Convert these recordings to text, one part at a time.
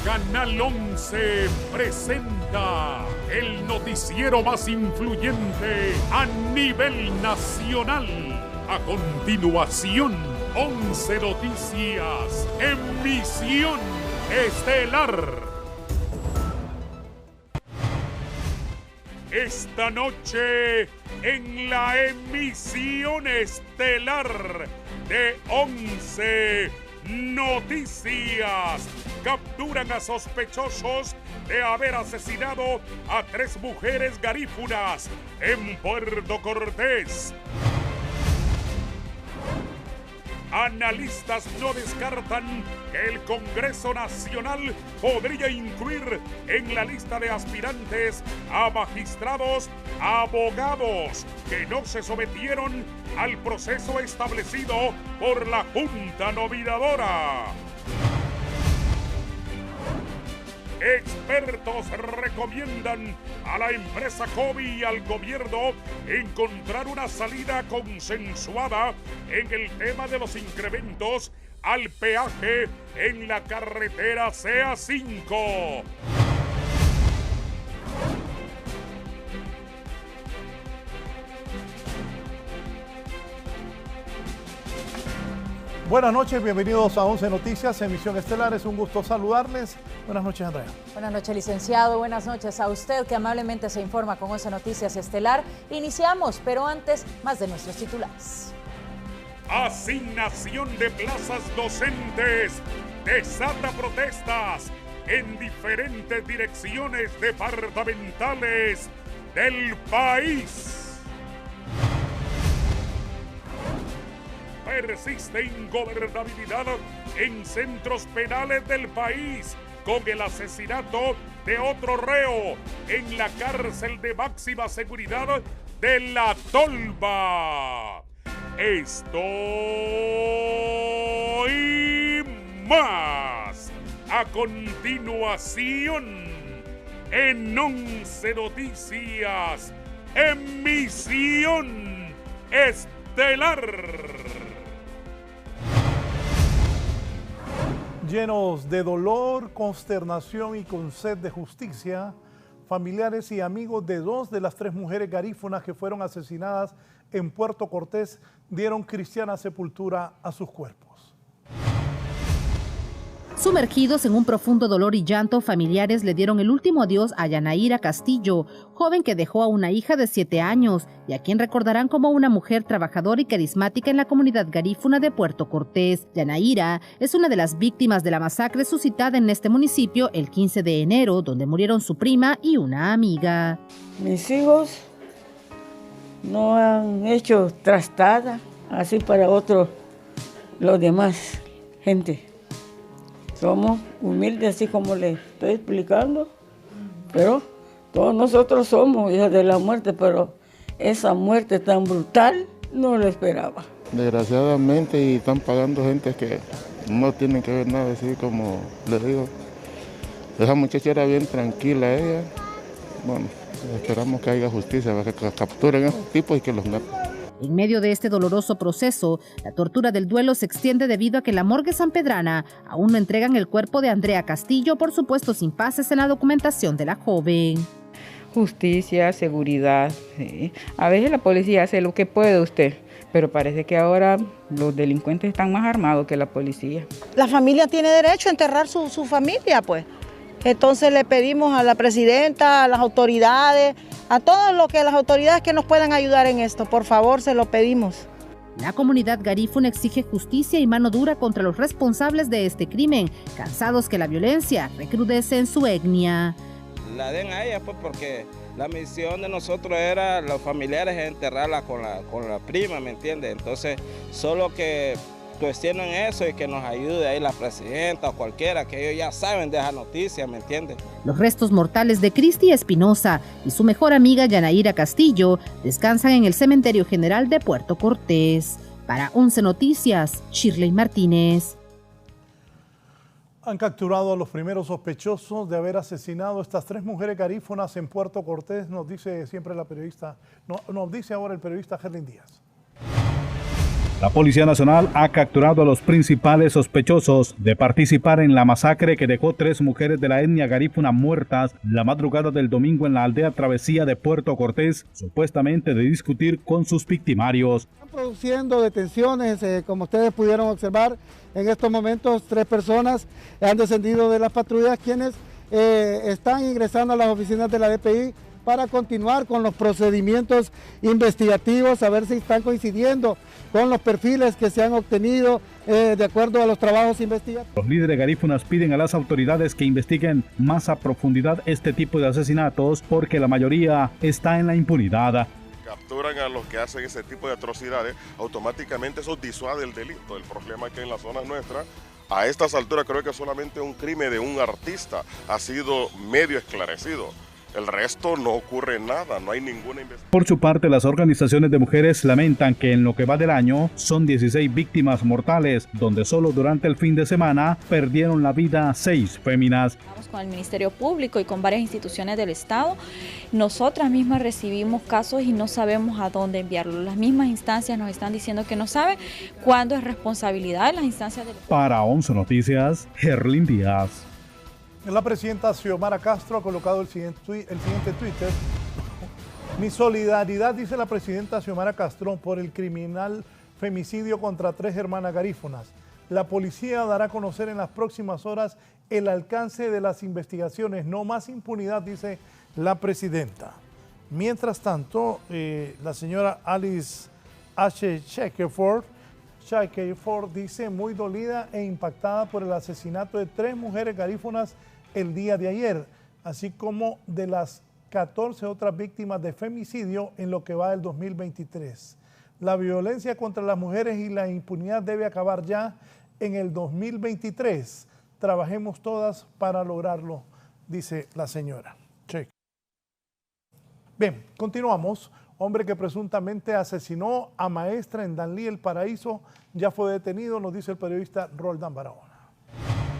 Canal 11 presenta el noticiero más influyente a nivel nacional. A continuación, 11 Noticias, emisión estelar. Esta noche, en la emisión estelar de 11 Noticias, capturan a sospechosos de haber asesinado a 3 mujeres garífunas en Puerto Cortés. Analistas no descartan que el Congreso Nacional podría incluir en la lista de aspirantes a magistrados abogados que no se sometieron al proceso establecido por la Junta Nominadora. Expertos recomiendan a la empresa COVID y al gobierno encontrar una salida consensuada en el tema de los incrementos al peaje en la carretera CA5. Buenas noches, bienvenidos a 11 Noticias, emisión estelar. Es un gusto saludarles. Buenas noches, Andrea. Buenas noches, licenciado. Buenas noches a usted que amablemente se informa con 11 Noticias Estelar. Iniciamos, pero antes, más de nuestros titulares. Asignación de plazas docentes desata protestas en diferentes direcciones departamentales del país. Persiste ingobernabilidad en centros penales del país con el asesinato de otro reo en la cárcel de máxima seguridad de La Tolva. Esto y más a continuación en 11 Noticias, emisión estelar. Llenos de dolor, consternación y con sed de justicia, familiares y amigos de 2 de las 3 mujeres garífunas que fueron asesinadas en Puerto Cortés dieron cristiana sepultura a sus cuerpos. Sumergidos en un profundo dolor y llanto, familiares le dieron el último adiós a Yanaíra Castillo, joven que dejó a una hija de 7 años y a quien recordarán como una mujer trabajadora y carismática en la comunidad garífuna de Puerto Cortés. Yanaíra es una de las víctimas de la masacre suscitada en este municipio el 15 de enero, donde murieron su prima y una amiga. Mis hijos no han hecho trastada así para otros, los demás gente. Somos humildes, así como le estoy explicando, pero todos nosotros somos hijos de la muerte, pero esa muerte tan brutal no lo esperaba. Desgraciadamente, y están pagando gente que no tienen que ver nada, así como les digo. Esa muchacha era bien tranquila, ella. Bueno, esperamos que haya justicia, para que capturen a esos tipos y que los maten. En medio de este doloroso proceso, la tortura del duelo se extiende debido a que en la morgue sanpedrana aún no entregan el cuerpo de Andrea Castillo por supuestos impases en la documentación de la joven. Justicia, seguridad, sí. A veces la policía hace lo que puede usted, pero parece que ahora los delincuentes están más armados que la policía. La familia tiene derecho a enterrar su familia, pues. Entonces le pedimos a la presidenta, a las autoridades, a todos las autoridades que nos puedan ayudar en esto, por favor, se lo pedimos. La comunidad garífuna exige justicia y mano dura contra los responsables de este crimen, cansados que la violencia recrudece en su etnia. La den a ella pues porque la misión de nosotros era, los familiares, enterrarla con la prima, ¿me entiende? Entonces, solo que cuestionen eso y que nos ayude ahí la presidenta o cualquiera, que ellos ya saben de esa noticia, ¿me entiende? Los restos mortales de Cristi Espinosa y su mejor amiga Yanaíra Castillo descansan en el Cementerio General de Puerto Cortés. Para 11 Noticias, Shirley Martínez. Han capturado a los primeros sospechosos de haber asesinado a estas 3 mujeres garífunas en Puerto Cortés, nos dice siempre la periodista, nos dice ahora el periodista Gerlin Díaz. La Policía Nacional ha capturado a los principales sospechosos de participar en la masacre que dejó 3 mujeres de la etnia garífuna muertas la madrugada del domingo en la aldea Travesía de Puerto Cortés, supuestamente de discutir con sus victimarios. Están produciendo detenciones, como ustedes pudieron observar, en estos momentos 3 personas han descendido de las patrullas, quienes están ingresando a las oficinas de la DPI para continuar con los procedimientos investigativos, a ver si están coincidiendo con los perfiles que se han obtenido de acuerdo a los trabajos investigativos. Los líderes garífunas piden a las autoridades que investiguen más a profundidad este tipo de asesinatos porque la mayoría está en la impunidad. Capturan a los que hacen ese tipo de atrocidades, automáticamente eso disuade el delito. El problema es que en la zona nuestra, a estas alturas creo que solamente un crimen de un artista ha sido medio esclarecido. El resto no ocurre nada, no hay ninguna investigación. Por su parte, las organizaciones de mujeres lamentan que en lo que va del año son 16 víctimas mortales, donde solo durante el fin de semana perdieron la vida 6 féminas. Con el Ministerio Público y con varias instituciones del Estado, nosotras mismas recibimos casos y no sabemos a dónde enviarlos. Las mismas instancias nos están diciendo que no saben cuándo es responsabilidad de las instancias del Estado. Para 11 Noticias, Herlin Díaz. La presidenta Xiomara Castro ha colocado el siguiente Twitter. Mi solidaridad, dice la presidenta Xiomara Castro, por el criminal femicidio contra 3 hermanas garífunas. La policía dará a conocer en las próximas horas el alcance de las investigaciones. No más impunidad, dice la presidenta. Mientras tanto, la señora Alice H. Shackelford dice muy dolida e impactada por el asesinato de 3 mujeres garífunas el día de ayer, así como de las 14 otras víctimas de femicidio en lo que va del 2023. La violencia contra las mujeres y la impunidad debe acabar ya en el 2023. Trabajemos todas para lograrlo, dice la señora. Check. Bien, continuamos. Hombre que presuntamente asesinó a maestra en Danlí, El Paraíso, ya fue detenido, nos dice el periodista Roldán Barahona.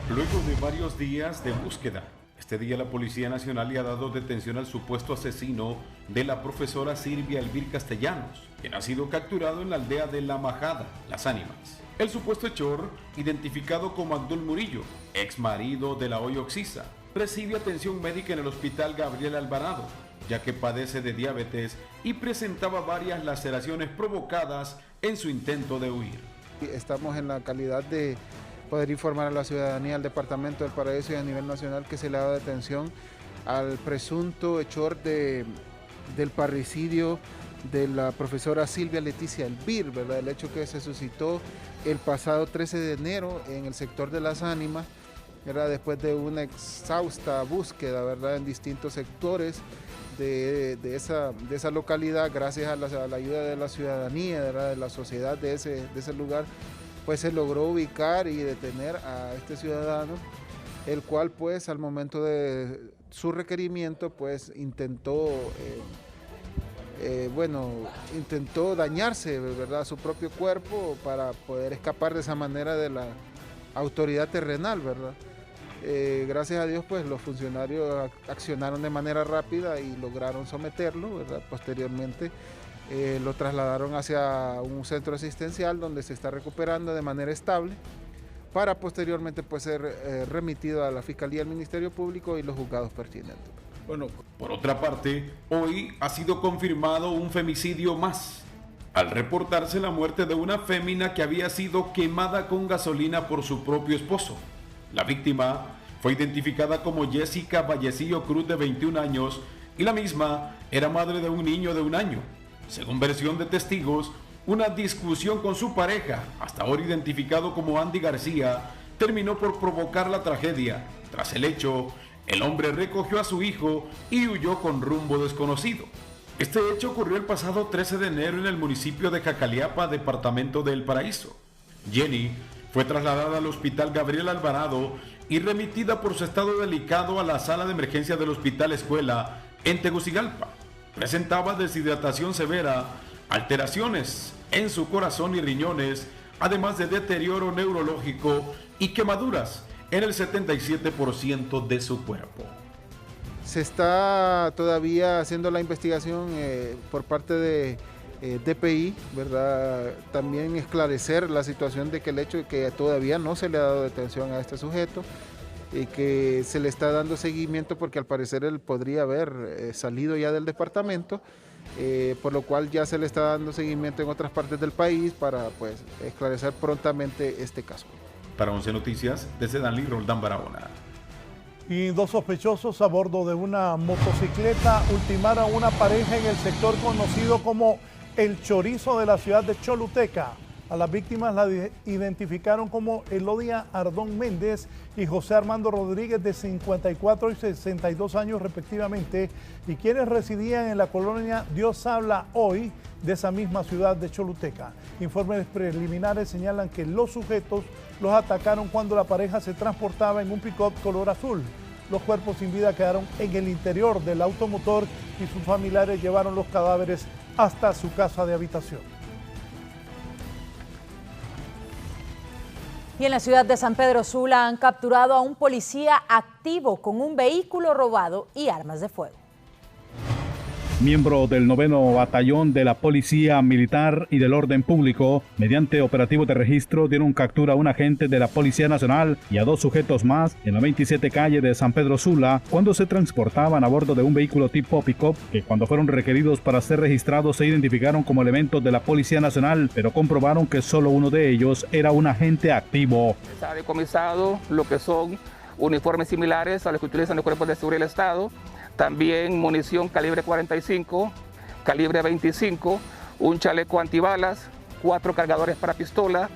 Luego de varios días de búsqueda, este día la Policía Nacional le ha dado detención al supuesto asesino de la profesora Silvia Elvir Castellanos, quien ha sido capturado en la aldea de La Majada, Las Ánimas. El supuesto hechor, identificado como Abdul Murillo, ex marido de la hoy Oxisa, recibe atención médica en el Hospital Gabriel Alvarado, ya que padece de diabetes y presentaba varias laceraciones provocadas en su intento de huir. Estamos en la calidad de poder informar a la ciudadanía, al Departamento del Paraíso y a nivel nacional que se le ha dado detención al presunto hechor del parricidio de la profesora Silvia Leticia Elvir, ¿verdad? El hecho que se suscitó el pasado 13 de enero en el sector de Las Ánimas, ¿verdad? Después de una exhausta búsqueda, ¿verdad? En distintos sectores de esa localidad, gracias a la ayuda de la ciudadanía, ¿verdad? De la sociedad de ese lugar, pues se logró ubicar y detener a este ciudadano, el cual pues al momento de su requerimiento pues intentó dañarse, ¿verdad? Su propio cuerpo para poder escapar de esa manera de la autoridad terrenal, ¿verdad? Gracias a Dios pues los funcionarios accionaron de manera rápida y lograron someterlo, ¿verdad? Posteriormente lo trasladaron hacia un centro asistencial donde se está recuperando de manera estable para posteriormente pues ser remitido a la Fiscalía del Ministerio Público y los juzgados pertinentes. Bueno, por otra parte, hoy ha sido confirmado un femicidio más, al reportarse la muerte de una fémina que había sido quemada con gasolina por su propio esposo. La víctima fue identificada como Jessica Vallecillo Cruz, de 21 años, y la misma era madre de un niño de 1 año. Según versión de testigos, una discusión con su pareja, hasta ahora identificado como Andy García, terminó por provocar la tragedia. Tras el hecho, el hombre recogió a su hijo y huyó con rumbo desconocido. Este hecho ocurrió el pasado 13 de enero en el municipio de Jacaliapa, departamento de El Paraíso. Jenny fue trasladada al Hospital Gabriel Alvarado y remitida por su estado delicado a la sala de emergencia del Hospital Escuela en Tegucigalpa. Presentaba deshidratación severa, alteraciones en su corazón y riñones, además de deterioro neurológico y quemaduras en el 77% de su cuerpo. Se está todavía haciendo la investigación por parte de DPI, ¿verdad? También esclarecer la situación de que el hecho de que todavía no se le ha dado detención a este sujeto y que se le está dando seguimiento porque al parecer él podría haber salido ya del departamento, por lo cual ya se le está dando seguimiento en otras partes del país para pues esclarecer prontamente este caso. Para 11 Noticias, desde Danlí, Roldán Barahona. Y 2 sospechosos a bordo de una motocicleta ultimaron a una pareja en el sector conocido como El Chorizo de la ciudad de Choluteca. A las víctimas la identificaron como Elodia Ardón Méndez y José Armando Rodríguez, de 54 y 62 años respectivamente, y quienes residían en la colonia Dios Habla Hoy de esa misma ciudad de Choluteca. Informes preliminares señalan que los sujetos los atacaron cuando la pareja se transportaba en un pick-up color azul. Los cuerpos sin vida quedaron en el interior del automotor y sus familiares llevaron los cadáveres hasta su casa de habitación. Y en la ciudad de San Pedro Sula han capturado a un policía activo con un vehículo robado y armas de fuego. Miembro del 9º Batallón de la Policía Militar y del Orden Público, mediante operativo de registro, dieron captura a un agente de la Policía Nacional y a 2 sujetos más en la 27 calle de San Pedro Sula cuando se transportaban a bordo de un vehículo tipo pick-up que, cuando fueron requeridos para ser registrados, se identificaron como elementos de la Policía Nacional, pero comprobaron que solo uno de ellos era un agente activo. Se ha decomisado lo que son uniformes similares a los que utilizan los cuerpos de seguridad del Estado, también munición calibre 45, calibre 25, un chaleco antibalas, 4 cargadores para pistola,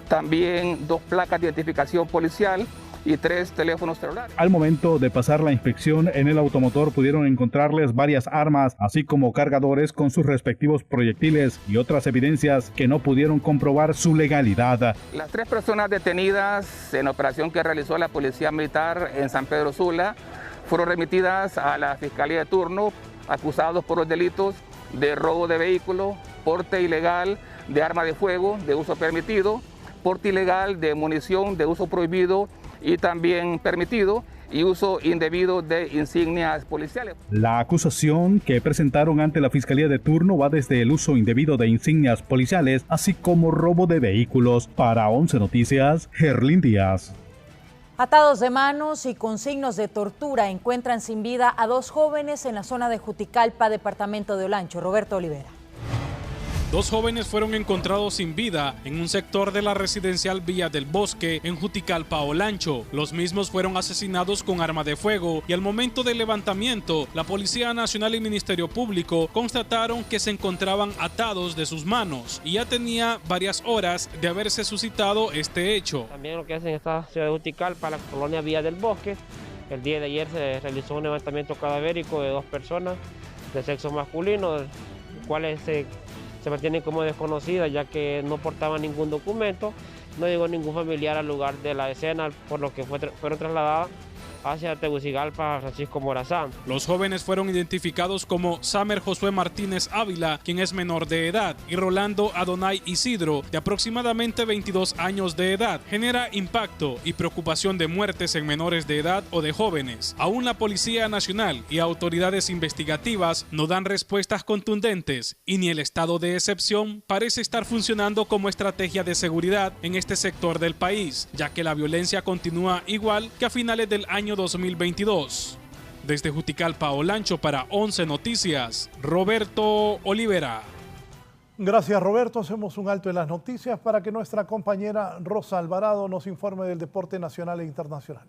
también 2 placas de identificación policial y 3 teléfonos celulares. Al momento de pasar la inspección en el automotor pudieron encontrarles varias armas, así como cargadores con sus respectivos proyectiles y otras evidencias que no pudieron comprobar su legalidad. Las 3 personas detenidas en operación que realizó la Policía Militar en San Pedro Sula fueron remitidas a la Fiscalía de turno, acusados por los delitos de robo de vehículo, porte ilegal de arma de fuego de uso permitido, porte ilegal de munición de uso prohibido y también permitido, y uso indebido de insignias policiales. La acusación que presentaron ante la Fiscalía de turno va desde el uso indebido de insignias policiales, así como robo de vehículos. Para 11 Noticias, Gerlín Díaz. Atados de manos y con signos de tortura encuentran sin vida a 2 jóvenes en la zona de Juticalpa, departamento de Olancho. Roberto Olivera. 2 jóvenes fueron encontrados sin vida en un sector de la residencial Villa del Bosque en Juticalpa, Olancho. Los mismos fueron asesinados con arma de fuego y al momento del levantamiento, la Policía Nacional y Ministerio Público constataron que se encontraban atados de sus manos y ya tenía varias horas de haberse suscitado este hecho. También lo que es en esta ciudad de Juticalpa, la colonia Villa del Bosque, el día de ayer se realizó un levantamiento cadavérico de 2 personas de sexo masculino, los cuales se mantienen como desconocidas, ya que no portaban ningún documento, no llegó ningún familiar al lugar de la escena, por lo que fueron trasladadas hacia Tegucigalpa, Francisco Morazán. Los jóvenes fueron identificados como Samer Josué Martínez Ávila, quien es menor de edad, y Rolando Adonai Isidro, de aproximadamente 22 años de edad. Genera impacto y preocupación de muertes en menores de edad o de jóvenes. Aún la Policía Nacional y autoridades investigativas no dan respuestas contundentes y ni el estado de excepción parece estar funcionando como estrategia de seguridad en este sector del país, ya que la violencia continúa igual que a finales del año 2022. Desde Juticalpa, Olancho, para 11 Noticias, Roberto Olivera. Gracias, Roberto. Hacemos un alto en las noticias para que nuestra compañera Rosa Alvarado nos informe del deporte nacional e internacional.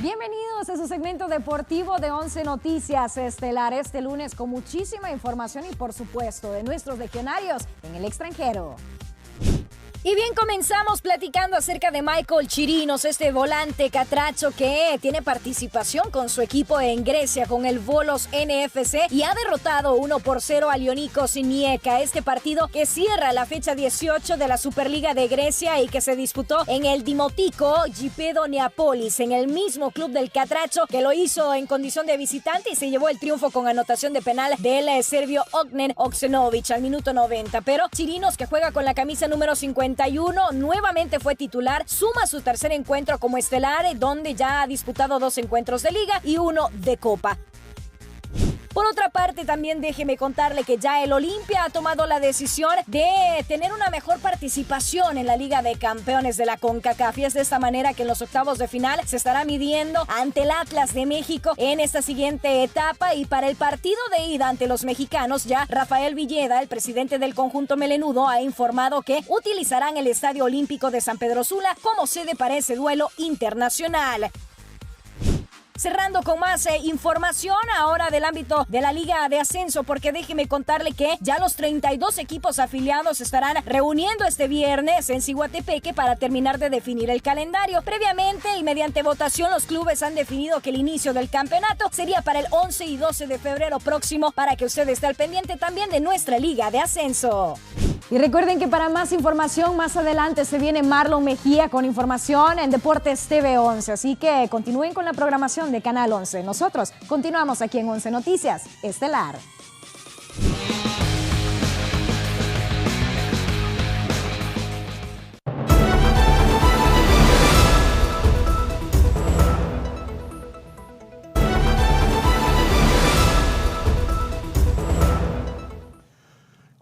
Bienvenidos a su segmento deportivo de 11 Noticias Estelar este lunes, con muchísima información y por supuesto de nuestros legionarios en el extranjero. Y bien, comenzamos platicando acerca de Michael Chirinos, este volante catracho que tiene participación con su equipo en Grecia con el Volos NFC y ha derrotado 1-0 a Ionikos Rijeka. Este partido que cierra la fecha 18 de la Superliga de Grecia y que se disputó en el Dimotiko Gipedo Neapolis, en el mismo club del catracho, que lo hizo en condición de visitante y se llevó el triunfo con anotación de penal del serbio Ognjen Oksenovic al minuto 90. Pero Chirinos, que juega con la camisa número 50, 81, nuevamente fue titular, suma su tercer encuentro como estelar, donde ya ha disputado 2 encuentros de liga y 1 de copa. Por otra parte, también déjeme contarle que ya el Olimpia ha tomado la decisión de tener una mejor participación en la Liga de Campeones de la CONCACAF. Y es de esta manera que en los octavos de final se estará midiendo ante el Atlas de México en esta siguiente etapa. Y para el partido de ida ante los mexicanos, ya Rafael Villeda, el presidente del conjunto melenudo, ha informado que utilizarán el Estadio Olímpico de San Pedro Sula como sede para ese duelo internacional. Cerrando con más información ahora del ámbito de la Liga de Ascenso, porque déjeme contarle que ya los 32 equipos afiliados estarán reuniendo este viernes en Ciguatepeque para terminar de definir el calendario. Previamente y mediante votación, los clubes han definido que el inicio del campeonato sería para el 11 y 12 de febrero próximo, para que usted esté al pendiente también de nuestra Liga de Ascenso. Y recuerden que para más información, más adelante se viene Marlon Mejía con información en Deportes TV 11. Así que continúen con la programación de Canal 11. Nosotros continuamos aquí en 11 Noticias Estelar.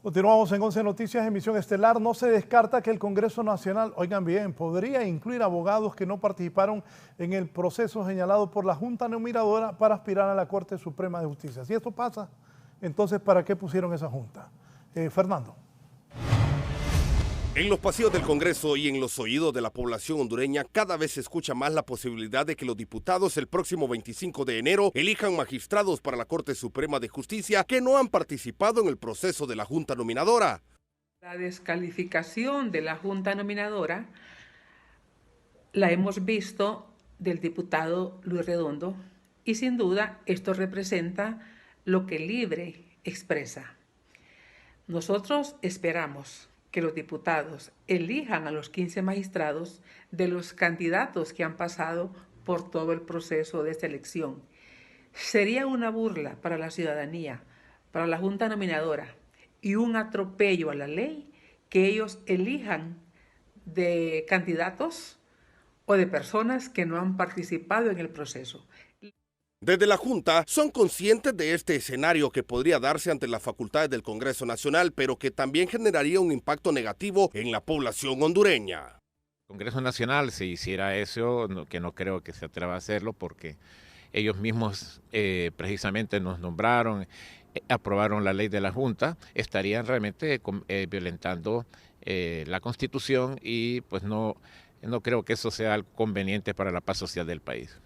Continuamos en 11 Noticias, emisión estelar. No se descarta que el Congreso Nacional, oigan bien, podría incluir abogados que no participaron en el proceso señalado por la Junta Nominadora para aspirar a la Corte Suprema de Justicia. Si esto pasa, entonces, ¿para qué pusieron esa Junta? Fernando. En los pasillos del Congreso y en los oídos de la población hondureña, cada vez se escucha más la posibilidad de que los diputados el próximo 25 de enero elijan magistrados para la Corte Suprema de Justicia que no han participado en el proceso de la Junta Nominadora. La descalificación de la Junta Nominadora la hemos visto del diputado Luis Redondo y sin duda esto representa lo que Libre expresa. Nosotros esperamos que los diputados elijan a los 15 magistrados de los candidatos que han pasado por todo el proceso de selección. Sería una burla para la ciudadanía, para la Junta Nominadora y un atropello a la ley que ellos elijan de candidatos o de personas que no han participado en el proceso. Desde la Junta son conscientes de este escenario que podría darse ante las facultades del Congreso Nacional, pero que también generaría un impacto negativo en la población hondureña. El Congreso Nacional, si hiciera eso, que no creo que se atreva a hacerlo porque ellos mismos precisamente nos nombraron, aprobaron la ley de la Junta, estarían realmente violentando la Constitución y pues no creo que eso sea algo conveniente para la paz social del país.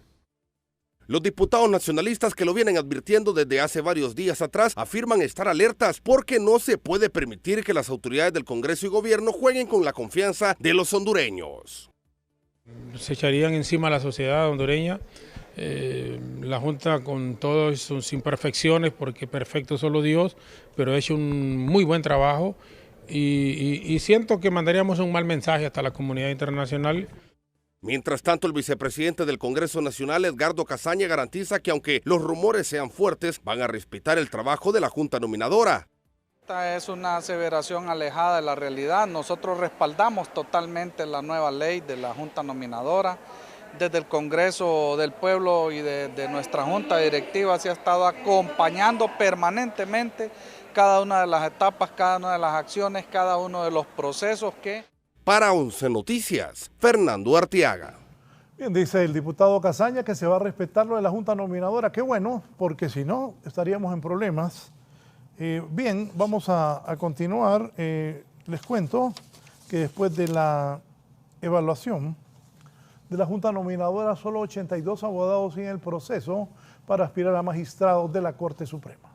Los diputados nacionalistas que lo vienen advirtiendo desde hace varios días atrás afirman estar alertas porque no se puede permitir que las autoridades del Congreso y Gobierno jueguen con la confianza de los hondureños. Se echarían encima a la sociedad hondureña, la Junta con todas sus imperfecciones, porque perfecto solo Dios, pero ha hecho un muy buen trabajo y siento que mandaríamos un mal mensaje hasta la comunidad internacional. Mientras tanto, el vicepresidente del Congreso Nacional, Edgardo Casaña, garantiza que aunque los rumores sean fuertes, van a respetar el trabajo de la Junta Nominadora. Esta es una aseveración alejada de la realidad. Nosotros respaldamos totalmente la nueva ley de la Junta Nominadora. Desde el Congreso del Pueblo y de nuestra Junta Directiva se ha estado acompañando permanentemente cada una de las etapas, cada una de las acciones, cada uno de los procesos que... Para 11 Noticias, Fernando Arteaga. Bien, dice el diputado Casaña que se va a respetar lo de la Junta Nominadora. Qué bueno, porque si no, estaríamos en problemas. Bien, vamos a continuar. Les cuento que después de la evaluación de la Junta Nominadora, solo 82 abogados siguen el proceso para aspirar a magistrados de la Corte Suprema.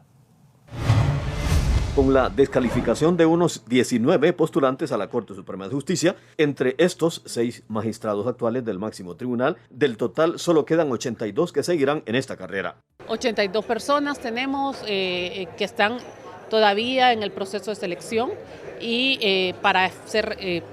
Con la descalificación de unos 19 postulantes a la Corte Suprema de Justicia, entre estos 6 magistrados actuales del máximo tribunal, del total solo quedan 82 que seguirán en esta carrera. 82 personas tenemos que están todavía en el proceso de selección. y para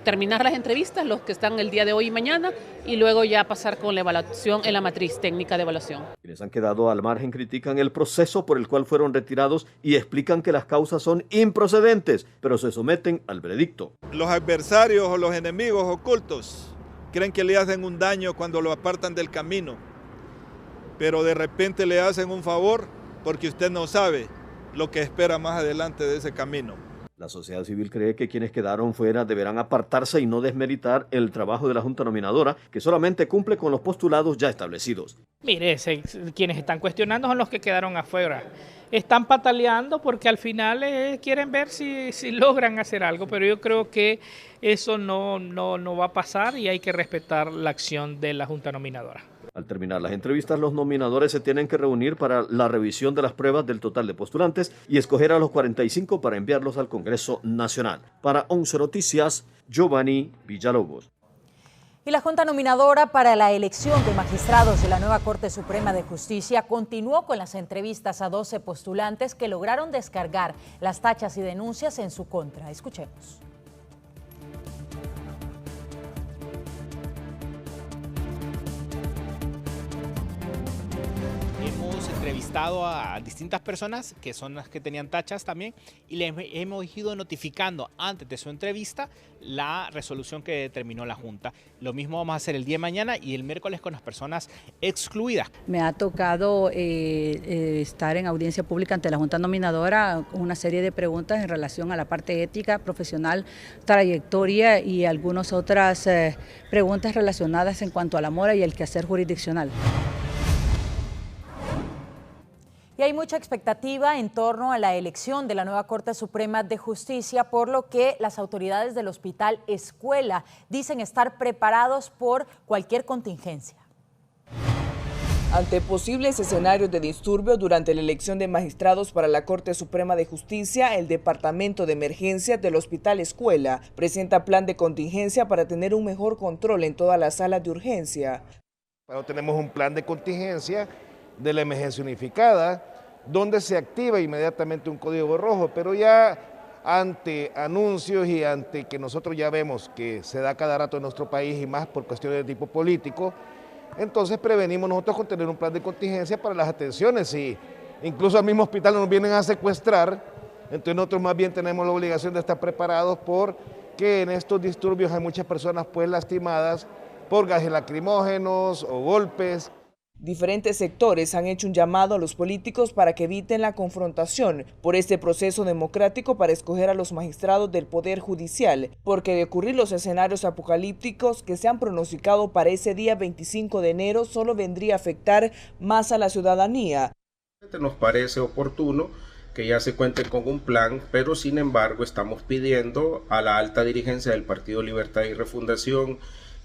terminar las entrevistas, los que están el día de hoy y mañana, y luego ya pasar con la evaluación en la matriz técnica de evaluación. Quienes han quedado al margen critican el proceso por el cual fueron retirados y explican que las causas son improcedentes, pero se someten al veredicto. Los adversarios o los enemigos ocultos creen que le hacen un daño cuando lo apartan del camino, pero de repente le hacen un favor porque usted no sabe lo que espera más adelante de ese camino. La sociedad civil cree que quienes quedaron fuera deberán apartarse y no desmeritar el trabajo de la Junta Nominadora, que solamente cumple con los postulados ya establecidos. Mire, quienes están cuestionando son los que quedaron afuera. Están pataleando porque al final quieren ver si logran hacer algo, pero yo creo que eso no va a pasar y hay que respetar la acción de la Junta Nominadora. Al terminar las entrevistas, los nominadores se tienen que reunir para la revisión de las pruebas del total de postulantes y escoger a los 45 para enviarlos al Congreso Nacional. Para 11 Noticias, Giovanni Villalobos. Y la Junta Nominadora para la elección de magistrados de la nueva Corte Suprema de Justicia continuó con las entrevistas a 12 postulantes que lograron descargar las tachas y denuncias en su contra. Escuchemos. Hemos entrevistado a distintas personas que son las que tenían tachas también y les hemos ido notificando antes de su entrevista la resolución que determinó la Junta. Lo mismo vamos a hacer el día de mañana y el miércoles con las personas excluidas. Me ha tocado estar en audiencia pública ante la Junta Nominadora con una serie de preguntas en relación a la parte ética, profesional, trayectoria y algunas otras preguntas relacionadas en cuanto a la mora y el quehacer jurisdiccional. Y hay mucha expectativa en torno a la elección de la nueva Corte Suprema de Justicia, por lo que las autoridades del Hospital Escuela dicen estar preparados por cualquier contingencia. Ante posibles escenarios de disturbio durante la elección de magistrados para la Corte Suprema de Justicia, el Departamento de Emergencias del Hospital Escuela presenta plan de contingencia para tener un mejor control en todas las salas de urgencia. Bueno, tenemos un plan de contingencia de la emergencia unificada, donde se activa inmediatamente un código rojo, pero ya ante anuncios y ante que nosotros ya vemos que se da cada rato en nuestro país y más por cuestiones de tipo político, entonces prevenimos nosotros con tener un plan de contingencia para las atenciones. Y incluso al mismo hospital nos vienen a secuestrar, entonces nosotros más bien tenemos la obligación de estar preparados porque en estos disturbios hay muchas personas pues lastimadas por gases lacrimógenos o golpes. Diferentes sectores han hecho un llamado a los políticos para que eviten la confrontación por este proceso democrático para escoger a los magistrados del Poder Judicial, porque de ocurrir los escenarios apocalípticos que se han pronosticado para ese día 25 de enero solo vendría a afectar más a la ciudadanía. Nos parece oportuno que ya se cuente con un plan, pero sin embargo estamos pidiendo a la alta dirigencia del Partido Libertad y Refundación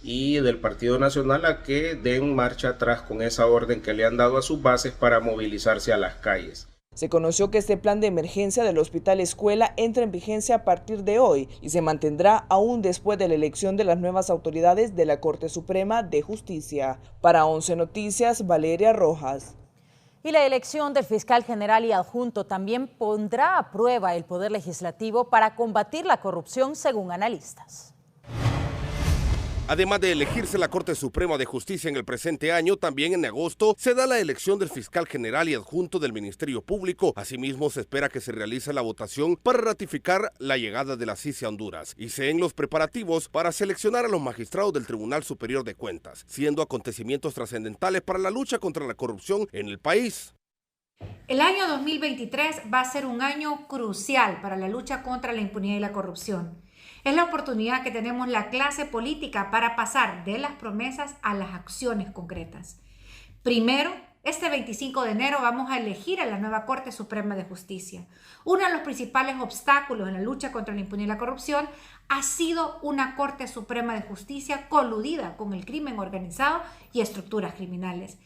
y del Partido Nacional a que den marcha atrás con esa orden que le han dado a sus bases para movilizarse a las calles. Se conoció que este plan de emergencia del Hospital Escuela entra en vigencia a partir de hoy y se mantendrá aún después de la elección de las nuevas autoridades de la Corte Suprema de Justicia. Para 11 Noticias, Valeria Rojas. Y la elección del fiscal general y adjunto también pondrá a prueba el poder legislativo para combatir la corrupción, según analistas. Además de elegirse la Corte Suprema de Justicia en el presente año, también en agosto se da la elección del fiscal general y adjunto del Ministerio Público. Asimismo, se espera que se realice la votación para ratificar la llegada de la CICE a Honduras y se den los preparativos para seleccionar a los magistrados del Tribunal Superior de Cuentas, siendo acontecimientos trascendentales para la lucha contra la corrupción en el país. El año 2023 va a ser un año crucial para la lucha contra la impunidad y la corrupción. Es la oportunidad que tenemos la clase política para pasar de las promesas a las acciones concretas. Primero, este 25 de enero vamos a elegir a la nueva Corte Suprema de Justicia. Uno de los principales obstáculos en la lucha contra la impunidad y la corrupción ha sido una Corte Suprema de Justicia coludida con el crimen organizado y estructuras criminales.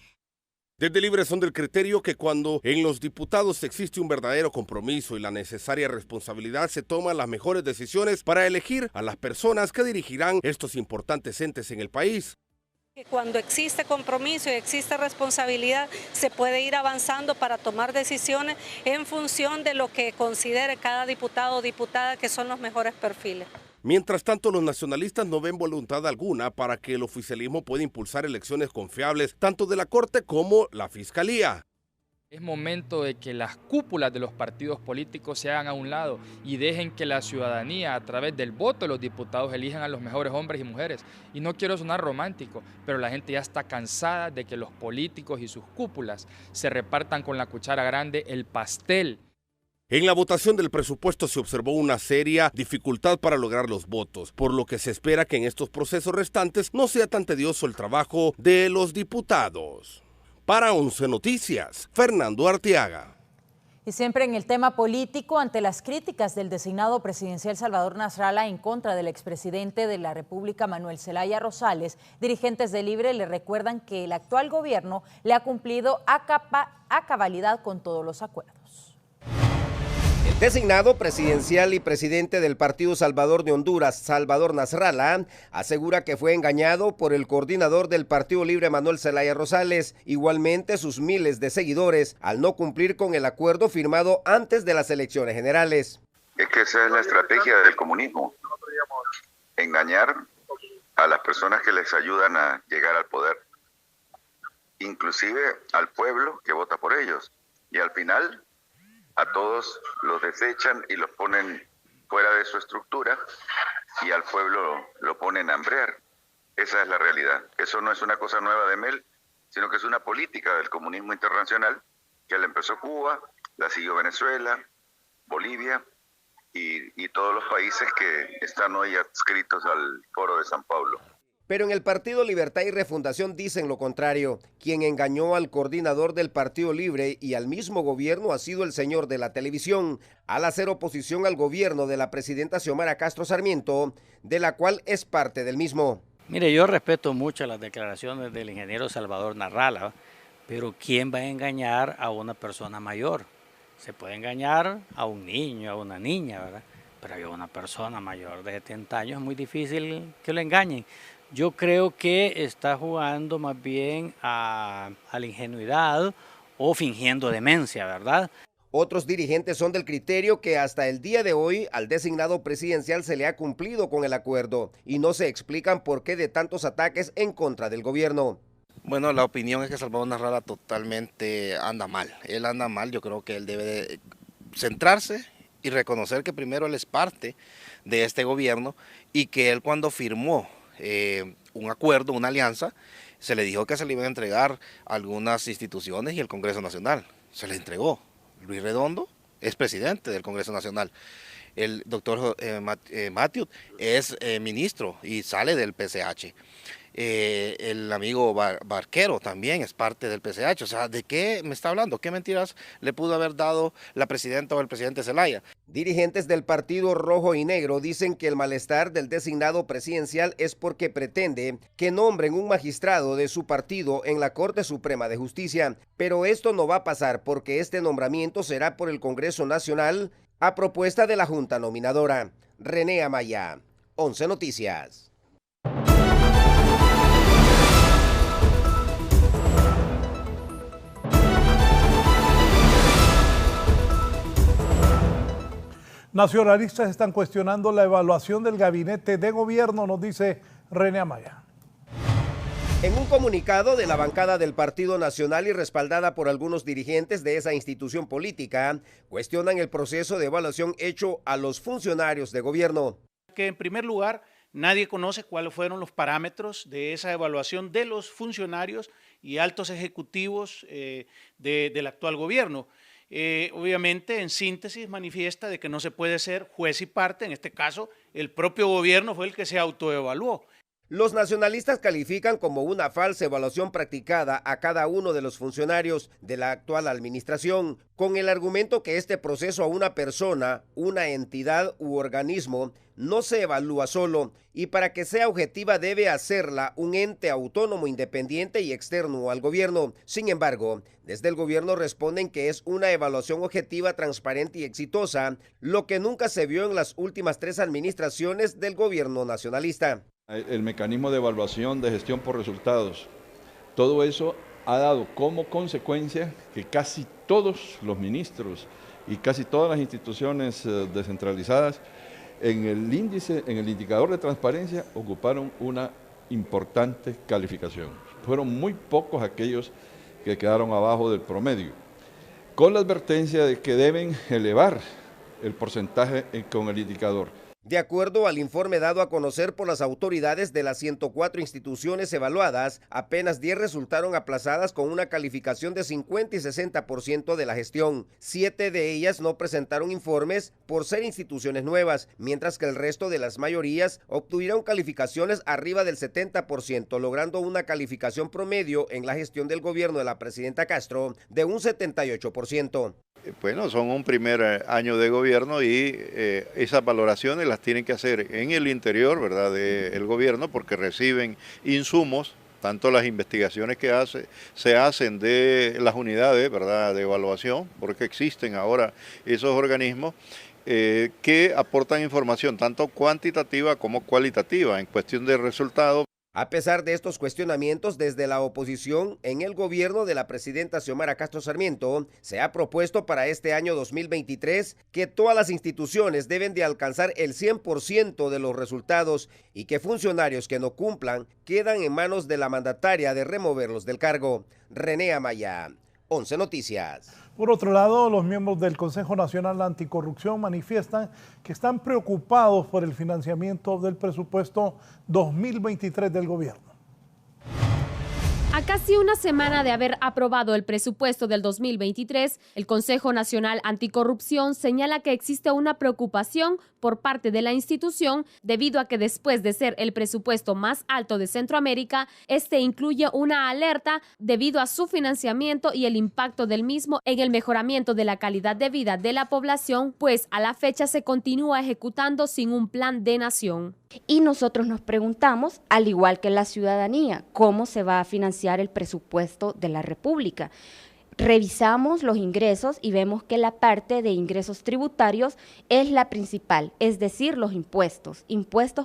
Desde Libre son del criterio que cuando en los diputados existe un verdadero compromiso y la necesaria responsabilidad, se toman las mejores decisiones para elegir a las personas que dirigirán estos importantes entes en el país. Cuando existe compromiso y existe responsabilidad, se puede ir avanzando para tomar decisiones en función de lo que considere cada diputado o diputada que son los mejores perfiles. Mientras tanto, los nacionalistas no ven voluntad alguna para que el oficialismo pueda impulsar elecciones confiables, tanto de la Corte como la Fiscalía. Es momento de que las cúpulas de los partidos políticos se hagan a un lado y dejen que la ciudadanía, a través del voto de los diputados, elijan a los mejores hombres y mujeres. Y no quiero sonar romántico, pero la gente ya está cansada de que los políticos y sus cúpulas se repartan con la cuchara grande el pastel. En la votación del presupuesto se observó una seria dificultad para lograr los votos, por lo que se espera que en estos procesos restantes no sea tan tedioso el trabajo de los diputados. Para 11 Noticias, Fernando Arteaga. Y siempre en el tema político, ante las críticas del designado presidencial Salvador Nasralla en contra del expresidente de la República, Manuel Zelaya Rosales, dirigentes de Libre le recuerdan que el actual gobierno le ha cumplido a cabalidad con todos los acuerdos. El designado presidencial y presidente del Partido Salvador de Honduras, Salvador Nasralla, asegura que fue engañado por el coordinador del Partido Libre, Manuel Zelaya Rosales, igualmente sus miles de seguidores, al no cumplir con el acuerdo firmado antes de las elecciones generales. Es que esa es la estrategia del comunismo, engañar a las personas que les ayudan a llegar al poder, inclusive al pueblo que vota por ellos, y al final a todos los desechan y los ponen fuera de su estructura y al pueblo lo ponen a hambrear. Esa es la realidad. Eso no es una cosa nueva de Mel, sino que es una política del comunismo internacional que la empezó Cuba, la siguió Venezuela, Bolivia y todos los países que están hoy adscritos al Foro de San Pablo. Pero en el Partido Libertad y Refundación dicen lo contrario. Quien engañó al coordinador del Partido Libre y al mismo gobierno ha sido el señor de la televisión, al hacer oposición al gobierno de la presidenta Xiomara Castro Sarmiento, de la cual es parte del mismo. Mire, yo respeto mucho las declaraciones del ingeniero Salvador Nasralla, pero ¿quién va a engañar a una persona mayor? Se puede engañar a un niño, a una niña, ¿verdad? Pero a una persona mayor de 70 años es muy difícil que lo engañen. Yo creo que está jugando más bien a la ingenuidad o fingiendo demencia, ¿verdad? Otros dirigentes son del criterio que hasta el día de hoy al designado presidencial se le ha cumplido con el acuerdo y no se explican por qué de tantos ataques en contra del gobierno. Bueno, la opinión es que Salvador Nasralla totalmente anda mal. Él anda mal, yo creo que él debe de centrarse y reconocer que primero él es parte de este gobierno y que él cuando firmó un acuerdo, una alianza, se le dijo que se le iban a entregar algunas instituciones y el Congreso Nacional. Se le entregó. Luis Redondo es presidente del Congreso Nacional. El doctor Matthew es ministro y sale del PCH. El amigo Barquero también es parte del PCH. O sea, ¿de qué me está hablando? ¿Qué mentiras le pudo haber dado la presidenta o el presidente Zelaya? Dirigentes del Partido Rojo y Negro dicen que el malestar del designado presidencial es porque pretende que nombren un magistrado de su partido en la Corte Suprema de Justicia. Pero esto no va a pasar porque este nombramiento será por el Congreso Nacional a propuesta de la Junta Nominadora. René Amaya, 11 Noticias. Nacionalistas están cuestionando la evaluación del gabinete de gobierno, nos dice René Amaya. En un comunicado de la bancada del Partido Nacional y respaldada por algunos dirigentes de esa institución política, cuestionan el proceso de evaluación hecho a los funcionarios de gobierno. Que en primer lugar, nadie conoce cuáles fueron los parámetros de esa evaluación de los funcionarios y altos ejecutivos del actual gobierno. Obviamente, en síntesis, manifiesta de que no se puede ser juez y parte. En este caso, el propio gobierno fue el que se autoevaluó. Los nacionalistas califican como una falsa evaluación practicada a cada uno de los funcionarios de la actual administración, con el argumento que este proceso a una persona, una entidad u organismo no se evalúa solo y para que sea objetiva debe hacerla un ente autónomo, independiente y externo al gobierno. Sin embargo, desde el gobierno responden que es una evaluación objetiva, transparente y exitosa, lo que nunca se vio en las últimas 3 administraciones del gobierno nacionalista. El mecanismo de evaluación de gestión por resultados, todo eso ha dado como consecuencia que casi todos los ministros y casi todas las instituciones descentralizadas en el indicador de transparencia ocuparon una importante calificación. Fueron muy pocos aquellos que quedaron abajo del promedio, con la advertencia de que deben elevar el porcentaje con el indicador. De acuerdo al informe dado a conocer por las autoridades de las 104 instituciones evaluadas, apenas 10 resultaron aplazadas con una calificación de 50 y 60% de la gestión. 7 de ellas no presentaron informes por ser instituciones nuevas, mientras que el resto de las mayorías obtuvieron calificaciones arriba del 70%, logrando una calificación promedio en la gestión del gobierno de la presidenta Castro de un 78%. Bueno, son un primer año de gobierno y esas valoraciones las tienen que hacer en el interior, ¿verdad?, del gobierno, porque reciben insumos, tanto las investigaciones que se hacen de las unidades, ¿verdad?, de evaluación, porque existen ahora esos organismos que aportan información tanto cuantitativa como cualitativa en cuestión de resultados. A pesar de estos cuestionamientos desde la oposición, en el gobierno de la presidenta Xiomara Castro Sarmiento se ha propuesto para este año 2023 que todas las instituciones deben de alcanzar el 100% de los resultados y que funcionarios que no cumplan quedan en manos de la mandataria de removerlos del cargo. René Amaya, 11 Noticias. Por otro lado, los miembros del Consejo Nacional Anticorrupción manifiestan que están preocupados por el financiamiento del presupuesto 2023 del gobierno. A casi una semana de haber aprobado el presupuesto del 2023, el Consejo Nacional Anticorrupción señala que existe una preocupación por parte de la institución debido a que después de ser el presupuesto más alto de Centroamérica, este incluye una alerta debido a su financiamiento y el impacto del mismo en el mejoramiento de la calidad de vida de la población, pues a la fecha se continúa ejecutando sin un plan de nación. Y nosotros nos preguntamos, al igual que la ciudadanía, ¿cómo se va a financiar el presupuesto de la República? Revisamos los ingresos y vemos que la parte de ingresos tributarios es la principal, es decir, los impuestos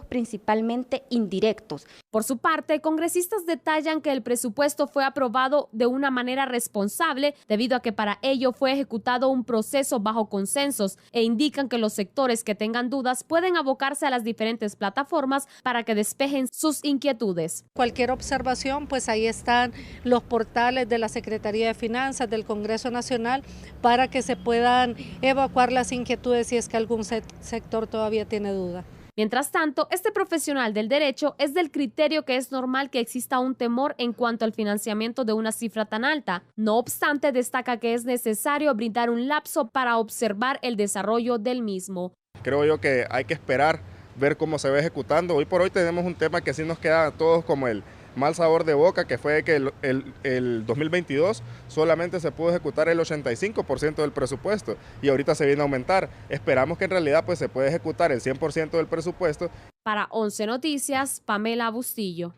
principalmente indirectos. Por su parte, congresistas detallan que el presupuesto fue aprobado de una manera responsable debido a que para ello fue ejecutado un proceso bajo consensos e indican que los sectores que tengan dudas pueden abocarse a las diferentes plataformas para que despejen sus inquietudes. Cualquier observación, pues ahí están los portales de la Secretaría de Finanzas, del Congreso Nacional, para que se puedan evacuar las inquietudes si es que algún sector todavía tiene duda. Mientras tanto, este profesional del derecho es del criterio que es normal que exista un temor en cuanto al financiamiento de una cifra tan alta. No obstante, destaca que es necesario brindar un lapso para observar el desarrollo del mismo. Creo yo que hay que esperar, ver cómo se va ejecutando. Hoy por hoy tenemos un tema que sí nos queda a todos como el mal sabor de boca, que fue que el 2022 solamente se pudo ejecutar el 85% del presupuesto y ahorita se viene a aumentar. Esperamos que en realidad pues se pueda ejecutar el 100% del presupuesto. Para 11 Noticias, Pamela Bustillo.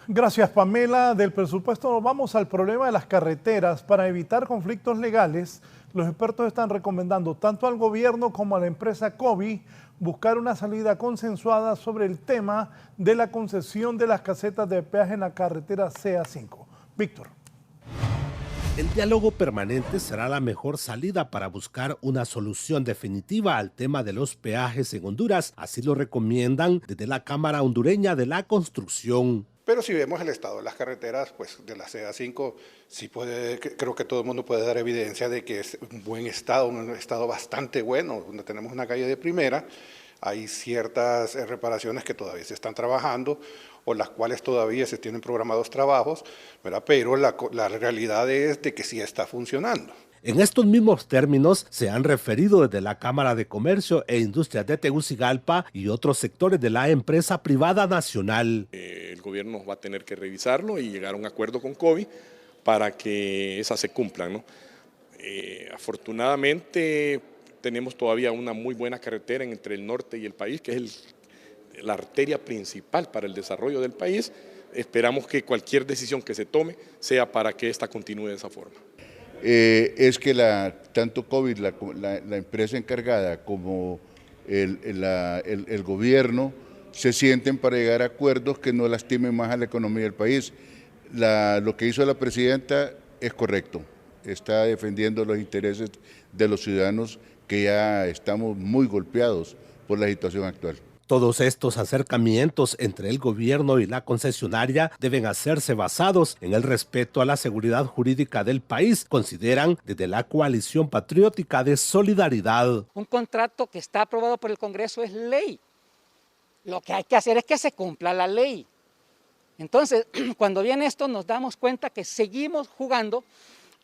Gracias, Pamela. Del presupuesto nos vamos al problema de las carreteras. Para evitar conflictos legales, los expertos están recomendando tanto al gobierno como a la empresa COVID buscar una salida consensuada sobre el tema de la concesión de las casetas de peaje en la carretera CA5. Víctor. El diálogo permanente será la mejor salida para buscar una solución definitiva al tema de los peajes en Honduras, así lo recomiendan desde la Cámara Hondureña de la Construcción. Pero si vemos el estado de las carreteras, pues de la CA5, sí creo que todo el mundo puede dar evidencia de que es un buen estado, un estado bastante bueno, donde tenemos una calle de primera, hay ciertas reparaciones que todavía se están trabajando o las cuales todavía se tienen programados trabajos, ¿verdad? Pero la realidad es de que sí está funcionando. En estos mismos términos se han referido desde la Cámara de Comercio e Industrias de Tegucigalpa y otros sectores de la empresa privada nacional. El gobierno va a tener que revisarlo y llegar a un acuerdo con COVID para que esas se cumplan, ¿no? Afortunadamente tenemos todavía una muy buena carretera entre el norte y el país, que es la arteria principal para el desarrollo del país. Esperamos que cualquier decisión que se tome sea para que esta continúe de esa forma. Es que tanto COVID, la empresa encargada como el gobierno se sienten para llegar a acuerdos que no lastimen más a la economía del país. Lo que hizo la presidenta es correcto, está defendiendo los intereses de los ciudadanos que ya estamos muy golpeados por la situación actual. Todos estos acercamientos entre el gobierno y la concesionaria deben hacerse basados en el respeto a la seguridad jurídica del país, consideran desde la Coalición Patriótica de Solidaridad. Un contrato que está aprobado por el Congreso es ley. Lo que hay que hacer es que se cumpla la ley. Entonces, cuando viene esto nos damos cuenta que seguimos jugando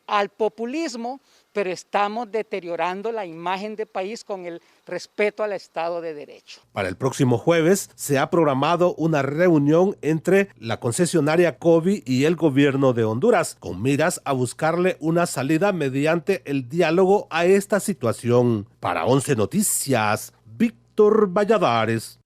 al populismo, pero estamos deteriorando la imagen del país con el respeto al Estado de Derecho. Para el próximo jueves se ha programado una reunión entre la concesionaria COVID y el gobierno de Honduras, con miras a buscarle una salida mediante el diálogo a esta situación. Para 11 Noticias, Víctor Valladares.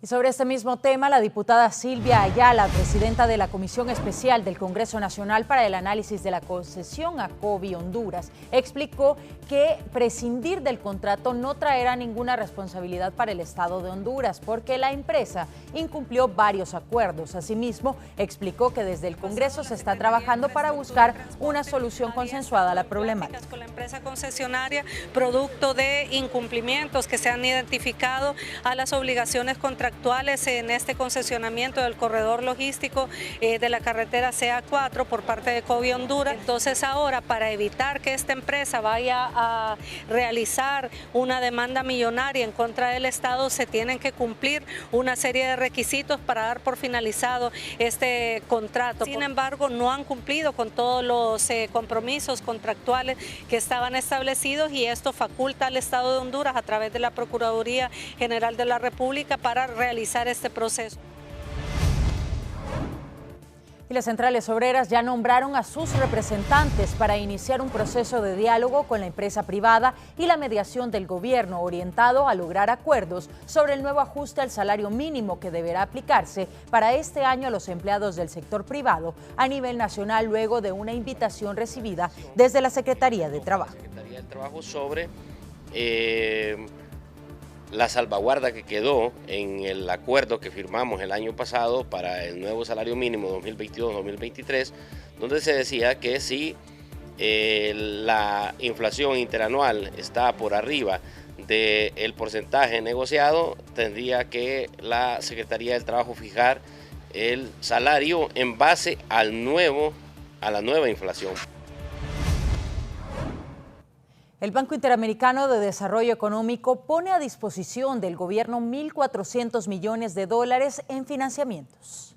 Y sobre este mismo tema, la diputada Silvia Ayala, presidenta de la Comisión Especial del Congreso Nacional para el Análisis de la Concesión a COVID Honduras, explicó que prescindir del contrato no traerá ninguna responsabilidad para el Estado de Honduras, porque la empresa incumplió varios acuerdos. Asimismo, explicó que desde el Congreso se está trabajando para buscar una solución consensuada a la problemática. Con la empresa concesionaria, producto de incumplimientos que se han identificado a las obligaciones contractuales en este concesionamiento del corredor logístico de la carretera CA4 por parte de COVID Honduras. Entonces ahora, para evitar que esta empresa vaya a realizar una demanda millonaria en contra del Estado, se tienen que cumplir una serie de requisitos para dar por finalizado este contrato. Sin embargo, no han cumplido con todos los compromisos contractuales que estaban establecidos, y esto faculta al Estado de Honduras a través de la Procuraduría General de la República para realizar este proceso. Y las centrales obreras ya nombraron a sus representantes para iniciar un proceso de diálogo con la empresa privada y la mediación del gobierno orientado a lograr acuerdos sobre el nuevo ajuste al salario mínimo que deberá aplicarse para este año a los empleados del sector privado a nivel nacional, luego de una invitación recibida desde la Secretaría de Trabajo. Secretaría del Trabajo sobre la salvaguarda que quedó en el acuerdo que firmamos el año pasado para el nuevo salario mínimo 2022-2023, donde se decía que si la inflación interanual está por arriba del porcentaje negociado, tendría que la Secretaría del Trabajo fijar el salario en base a la nueva inflación. El Banco Interamericano de Desarrollo Económico pone a disposición del gobierno 1.400 millones de dólares en financiamientos.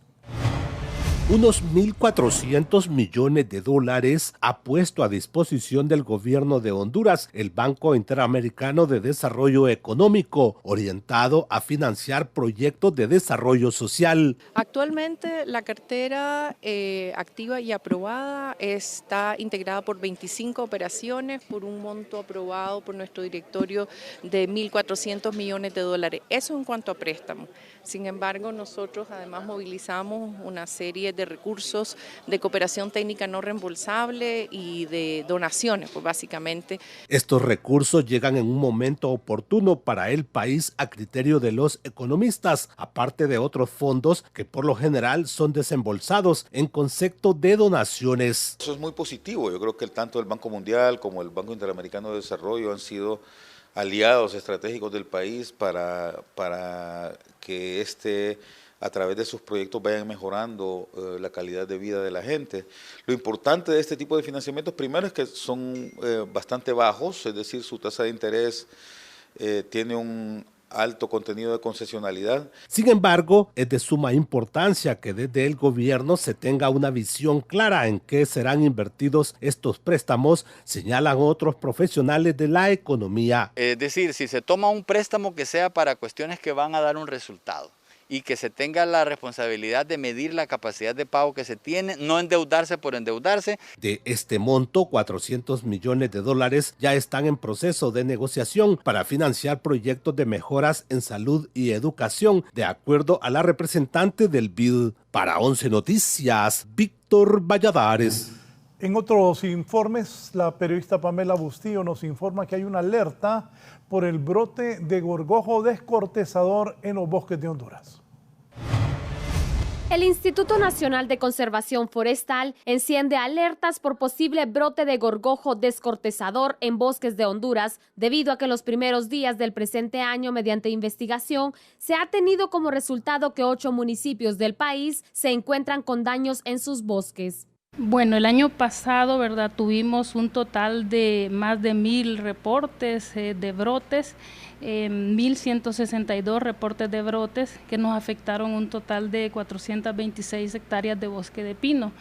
Unos 1.400 millones de dólares ha puesto a disposición del gobierno de Honduras el Banco Interamericano de Desarrollo Económico, orientado a financiar proyectos de desarrollo social. Actualmente la cartera activa y aprobada está integrada por 25 operaciones por un monto aprobado por nuestro directorio de 1.400 millones de dólares. Eso en cuanto a préstamos. Sin embargo, nosotros además movilizamos una serie de recursos de cooperación técnica no reembolsable y de donaciones, pues básicamente. Estos recursos llegan en un momento oportuno para el país a criterio de los economistas, aparte de otros fondos que por lo general son desembolsados en concepto de donaciones. Eso es muy positivo. Yo creo que tanto el Banco Mundial como el Banco Interamericano de Desarrollo han sido aliados estratégicos del país para que a través de sus proyectos vayan mejorando la calidad de vida de la gente. Lo importante de este tipo de financiamientos, primero, es que son bastante bajos, es decir, su tasa de interés tiene un alto contenido de concesionalidad. Sin embargo, es de suma importancia que desde el gobierno se tenga una visión clara en qué serán invertidos estos préstamos, señalan otros profesionales de la economía. Es decir, si se toma un préstamo que sea para cuestiones que van a dar un resultado y que se tenga la responsabilidad de medir la capacidad de pago que se tiene, no endeudarse por endeudarse. De este monto, 400 millones de dólares ya están en proceso de negociación para financiar proyectos de mejoras en salud y educación, de acuerdo a la representante del BID. Para 11 Noticias, Víctor Valladares. En otros informes, la periodista Pamela Bustillo nos informa que hay una alerta por el brote de gorgojo descortezador en los bosques de Honduras. El Instituto Nacional de Conservación Forestal enciende alertas por posible brote de gorgojo descortezador en bosques de Honduras, debido a que en los primeros días del presente año, mediante investigación, se ha tenido como resultado que 8 municipios del país se encuentran con daños en sus bosques. Bueno, el año pasado, ¿verdad?, tuvimos un total de más de 1000 reportes de brotes, 1162 reportes de brotes que nos afectaron un total de 426 hectáreas de bosque de pino.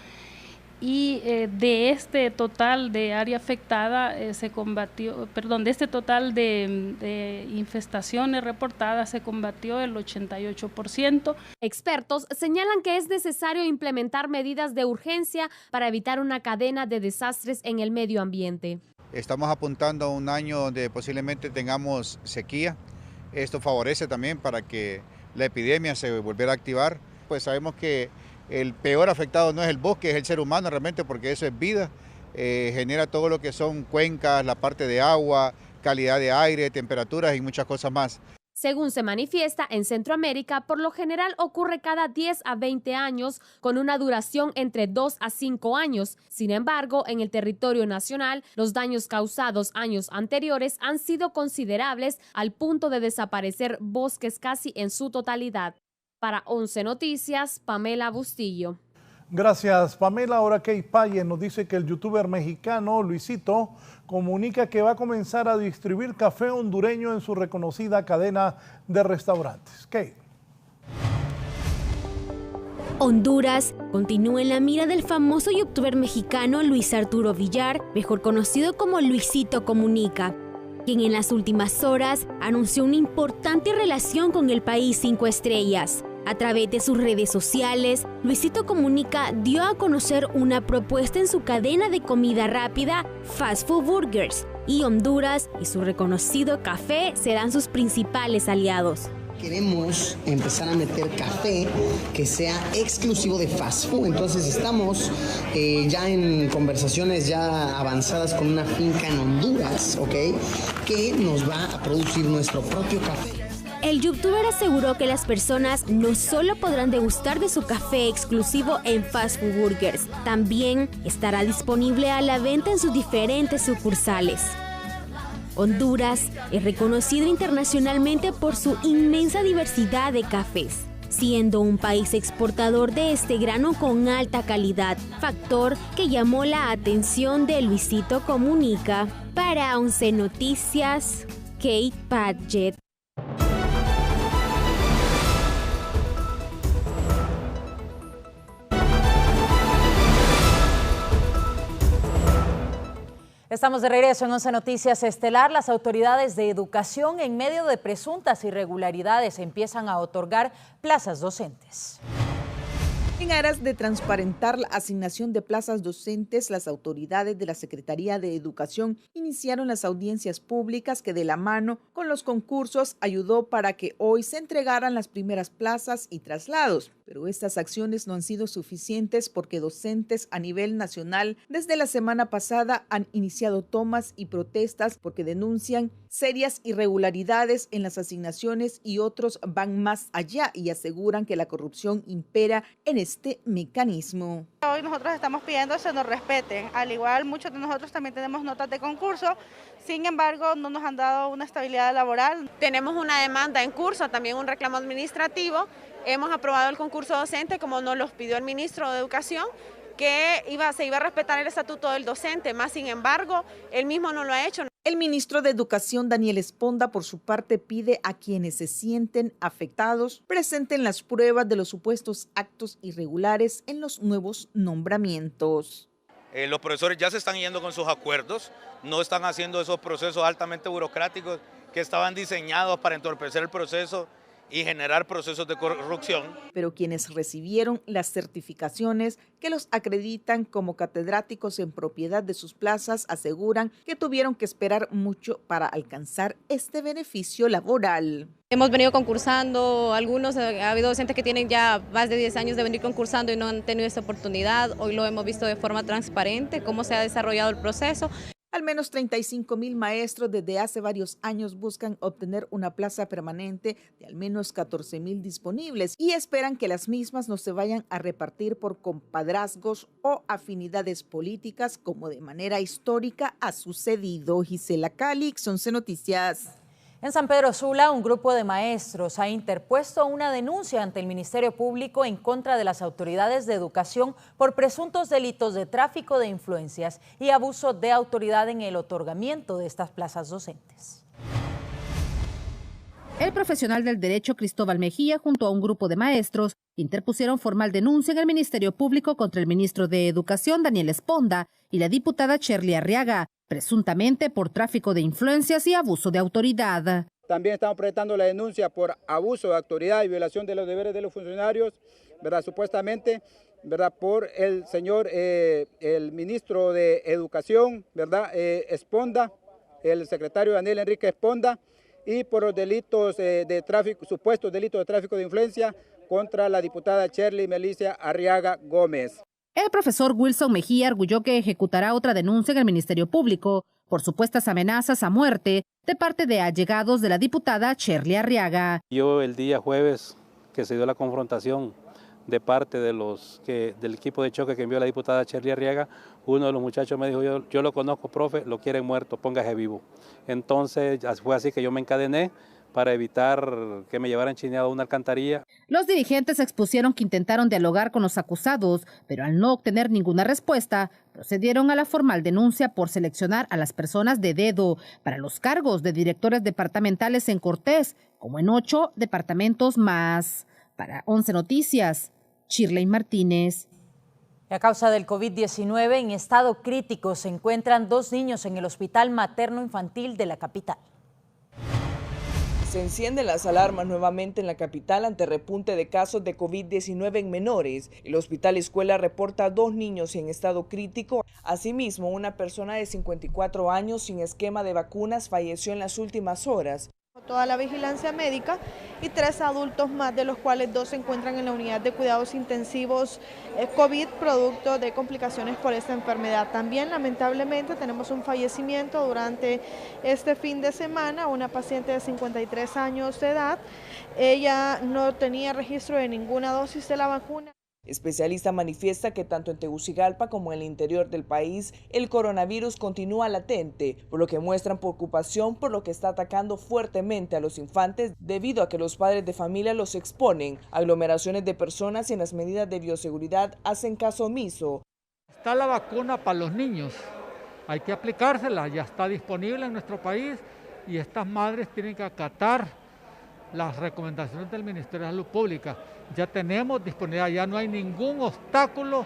Y de este total de área afectada de este total de infestaciones reportadas se combatió el 88%. Expertos señalan que es necesario implementar medidas de urgencia para evitar una cadena de desastres en el medio ambiente. Estamos apuntando a un año donde posiblemente tengamos sequía. Esto favorece también para que la epidemia se volviera a activar. Pues sabemos que el peor afectado no es el bosque, es el ser humano realmente, porque eso es vida. Genera todo lo que son cuencas, la parte de agua, calidad de aire, temperaturas y muchas cosas más. Según se manifiesta, en Centroamérica por lo general ocurre cada 10 a 20 años con una duración entre 2 a 5 años. Sin embargo, en el territorio nacional, los daños causados años anteriores han sido considerables al punto de desaparecer bosques casi en su totalidad. Para 11 Noticias, Pamela Bustillo. Gracias, Pamela. Ahora Kate Paye nos dice que el youtuber mexicano Luisito comunica que va a comenzar a distribuir café hondureño en su reconocida cadena de restaurantes. Kate. Honduras continúa en la mira del famoso youtuber mexicano Luis Arturo Villar, mejor conocido como Luisito Comunica, quien en las últimas horas anunció una importante relación con el país 5 estrellas. A través de sus redes sociales, Luisito Comunica dio a conocer una propuesta en su cadena de comida rápida Fast Food Burgers, y Honduras y su reconocido café serán sus principales aliados. Queremos empezar a meter café que sea exclusivo de fast food, entonces estamos ya en conversaciones ya avanzadas con una finca en Honduras, ¿ok?, que nos va a producir nuestro propio café. El youtuber aseguró que las personas no solo podrán degustar de su café exclusivo en Fast Food Burgers, también estará disponible a la venta en sus diferentes sucursales. Honduras es reconocido internacionalmente por su inmensa diversidad de cafés, siendo un país exportador de este grano con alta calidad, factor que llamó la atención de Luisito Comunica. Para 11 Noticias, Kate Padgett. Estamos de regreso en 11 Noticias Estelar. Las autoridades de educación, en medio de presuntas irregularidades, empiezan a otorgar plazas docentes. En aras de transparentar la asignación de plazas docentes, las autoridades de la Secretaría de Educación iniciaron las audiencias públicas que, de la mano con los concursos, ayudó para que hoy se entregaran las primeras plazas y traslados. Pero estas acciones no han sido suficientes porque docentes a nivel nacional desde la semana pasada han iniciado tomas y protestas porque denuncian serias irregularidades en las asignaciones, y otros van más allá y aseguran que la corrupción impera en este mecanismo. Hoy nosotros estamos pidiendo que se nos respeten, al igual muchos de nosotros también tenemos notas de concurso, sin embargo no nos han dado una estabilidad laboral. Tenemos una demanda en curso, también un reclamo administrativo. Hemos aprobado el concurso docente como nos lo pidió el ministro de Educación, que se iba a respetar el estatuto del docente, más sin embargo, él mismo no lo ha hecho. El ministro de Educación, Daniel Esponda, por su parte, pide a quienes se sienten afectados presenten las pruebas de los supuestos actos irregulares en los nuevos nombramientos. Los profesores ya se están yendo con sus acuerdos, no están haciendo esos procesos altamente burocráticos que estaban diseñados para entorpecer el proceso y generar procesos de corrupción. Pero quienes recibieron las certificaciones que los acreditan como catedráticos en propiedad de sus plazas aseguran que tuvieron que esperar mucho para alcanzar este beneficio laboral. Hemos venido concursando, ha habido docentes que tienen ya más de 10 años de venir concursando y no han tenido esta oportunidad. Hoy lo hemos visto de forma transparente, cómo se ha desarrollado el proceso. Al menos 35,000 maestros desde hace varios años buscan obtener una plaza permanente de al menos 14,000 disponibles y esperan que las mismas no se vayan a repartir por compadrazgos o afinidades políticas como de manera histórica ha sucedido. Gisela Calix, 11 Noticias. En San Pedro Sula, un grupo de maestros ha interpuesto una denuncia ante el Ministerio Público en contra de las autoridades de educación por presuntos delitos de tráfico de influencias y abuso de autoridad en el otorgamiento de estas plazas docentes. El profesional del derecho Cristóbal Mejía junto a un grupo de maestros interpusieron formal denuncia en el Ministerio Público contra el ministro de Educación Daniel Esponda y la diputada Cherly Arriaga, presuntamente por tráfico de influencias y abuso de autoridad. También estamos presentando la denuncia por abuso de autoridad y violación de los deberes de los funcionarios, ¿verdad? Supuestamente, ¿verdad? Por el señor, el ministro de Educación, ¿verdad? Esponda, el secretario Daniel Enrique Esponda, y por los delitos de tráfico, supuestos delitos de tráfico de influencia contra la diputada Cherly Melissa Arriaga Gómez. El profesor Wilson Mejía arguyó que ejecutará otra denuncia en el Ministerio Público por supuestas amenazas a muerte de parte de allegados de la diputada Cherly Arriaga. Yo el día jueves que se dio la confrontación de parte de del equipo de choque que envió la diputada Cherly Arriaga, uno de los muchachos me dijo, yo lo conozco, profe, lo quieren muerto, póngase vivo. Entonces fue así que yo me encadené para evitar que me llevaran chineado a una alcantarilla. Los dirigentes expusieron que intentaron dialogar con los acusados, pero al no obtener ninguna respuesta, procedieron a la formal denuncia por seleccionar a las personas de dedo para los cargos de directores departamentales en Cortés, como en 8 departamentos más. Para 11 Noticias, Shirley Martínez. A causa del COVID-19, en estado crítico se encuentran 2 niños en el Hospital Materno Infantil de la capital. Se encienden las alarmas nuevamente en la capital ante repunte de casos de COVID-19 en menores. El Hospital Escuela reporta 2 niños en estado crítico. Asimismo, una persona de 54 años sin esquema de vacunas falleció en las últimas horas. Toda la vigilancia médica y 3 adultos más, de los cuales 2 se encuentran en la unidad de cuidados intensivos COVID, producto de complicaciones por esta enfermedad. También, lamentablemente, tenemos un fallecimiento durante este fin de semana, una paciente de 53 años de edad. Ella no tenía registro de ninguna dosis de la vacuna. Especialista manifiesta que tanto en Tegucigalpa como en el interior del país el coronavirus continúa latente, por lo que muestran preocupación por lo que está atacando fuertemente a los infantes debido a que los padres de familia los exponen a aglomeraciones de personas y en las medidas de bioseguridad hacen caso omiso. Está la vacuna para los niños, hay que aplicársela, ya está disponible en nuestro país y estas madres tienen que acatar las recomendaciones del Ministerio de Salud Pública. Ya tenemos disponibilidad, ya no hay ningún obstáculo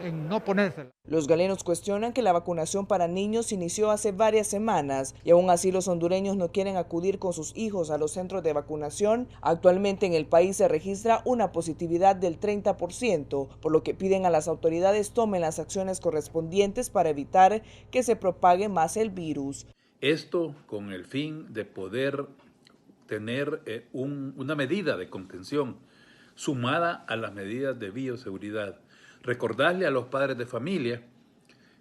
en no ponérsela. Los galenos cuestionan que la vacunación para niños inició hace varias semanas y aún así los hondureños no quieren acudir con sus hijos a los centros de vacunación. Actualmente en el país se registra una positividad del 30%, por lo que piden a las autoridades tomen las acciones correspondientes para evitar que se propague más el virus. Esto con el fin de poder tener una medida de contención sumada a las medidas de bioseguridad. Recordarle a los padres de familia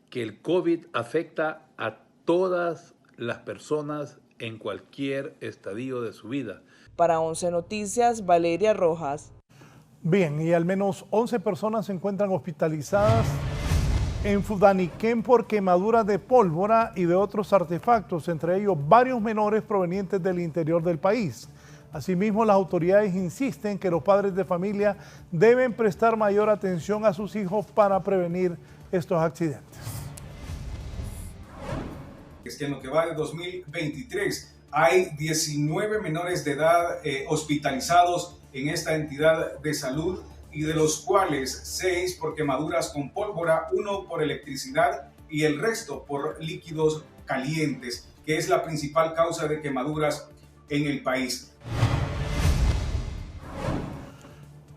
que el COVID afecta a todas las personas en cualquier estadio de su vida. Para 11 Noticias, Valeria Rojas. Bien, y al menos 11 personas se encuentran hospitalizadas en Fudaniquén por quemaduras de pólvora y de otros artefactos, entre ellos varios menores provenientes del interior del país. Asimismo, las autoridades insisten que los padres de familia deben prestar mayor atención a sus hijos para prevenir estos accidentes. Es que en lo que va de 2023 hay 19 menores de edad hospitalizados en esta entidad de salud, y de los cuales 6 por quemaduras con pólvora, 1 por electricidad y el resto por líquidos calientes, que es la principal causa de quemaduras en el país.